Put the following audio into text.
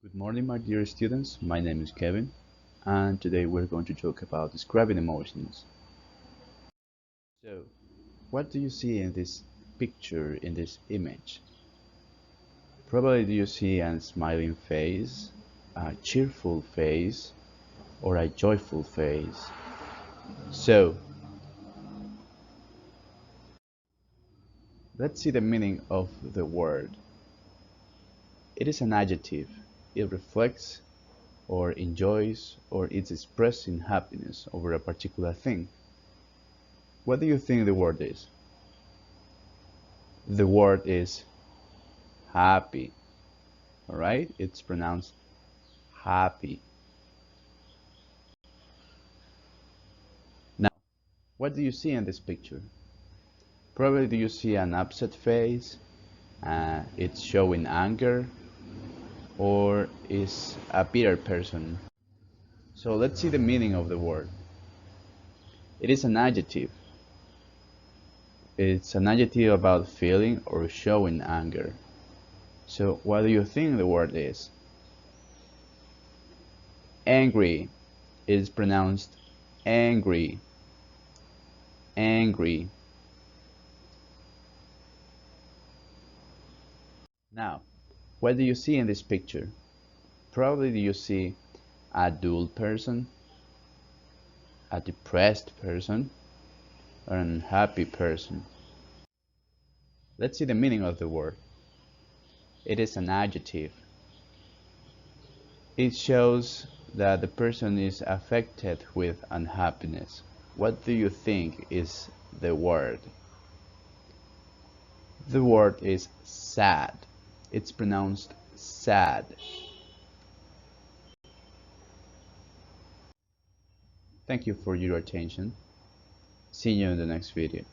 Good morning, my dear students. My name is Kevin, and today we're going to talk about describing emotions. So, what do you see in this picture, in this image? Probably do you see a smiling face, a cheerful face, or a joyful face? So, let's see the meaning of the word. It is an adjective. It reflects or enjoys or is expressing happiness over a particular thing. What do you think the word is? The word is happy. All right, it's pronounced happy. Now, what do you see in this picture? Probably do you see an upset face? It's showing anger, or is a bitter person? So let's see the meaning of the word. It is an adjective. It's an adjective about feeling or showing anger. So what do you think the word is? Angry is pronounced angry. Angry. Now, what do you see in this picture? Probably do you see a dull person, a depressed person, or an unhappy person. Let's see the meaning of the word. It is an adjective. It shows that the person is affected with unhappiness. What do you think is the word? The word is sad. It's pronounced sad. Thank you for your attention. See you in the next video.